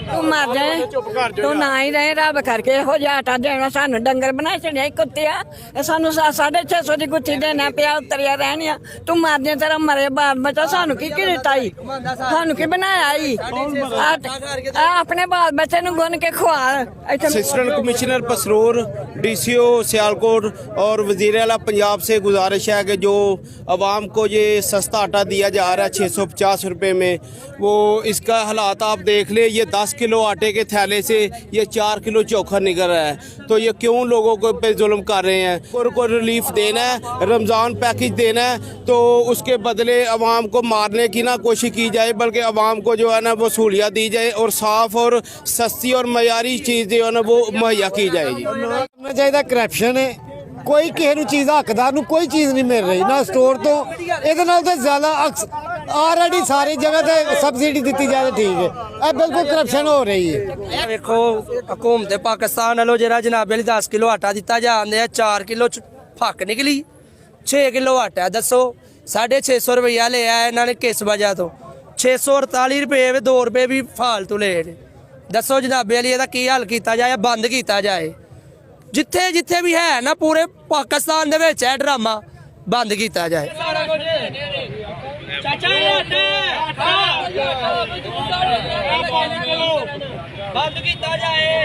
तू मर जाए तू ना ही रहे रब करके हो जा आटा देना सानू डंगर बना छड़िया कुत्तिया सानू 650 की गुत्थी देना पिया उतरिया रहनिया तू मर जाए तेरा मरे बाल बच्चा सानू की दिता सानू की बनाया अपने बाल बच्चे नु गुन के खुआ। Assistant commissioner Pasrur DCO Sialkot और वज़ीर आला पंजाब से गुजारिश है कि जो आवाम को ये सस्ता आटा दिया जा रहा है 650 रुपये में, वो इसका हालात आप देख ले। ये 10 किलो आटे के थैले से ये 4 किलो चोखा निकल रहा है, तो ये क्यों लोगों को पे जुल्म कर रहे हैं। को रिलीफ देना है, रमज़ान पैकेज देना है, तो उसके बदले आवाम को मारने की ना कोशिश की जाए, बल्कि आवाम को जो है ना वो सहूलियत दी जाए और साफ़ और सस्ती और मयारी चीज़ जो है ना वो मुहैया की जाएगी। चाहिए करप्शन है, कोई किसी चीज़ हकदार नूं कोई चीज़ नहीं मिल रही ना स्टोर तो ये ज़्यादा ऑलरेडी सारी जगह ते सबसिडी दी जाए ठीक है, बिल्कुल करप्शन हो रही है। देखो हुकूमत पाकिस्तान वालों जरा जनाब 10 किलो आटा दिता जाते 4 किलो फक निकली 6 किलो आटा दसो 650 रुपया लिया इन्होंने किस वजह तो 648 रुपये 2 रुपये भी फालतू ले दसो जनाबे वाली ਇਹਦਾ ਕੀ हल किया जाए बंद किया जाए। जिथे जिथे भी है ना पूरे पाकिस्तान दे विच है ड्रामा बंद किया जाए। बंद किया जाए।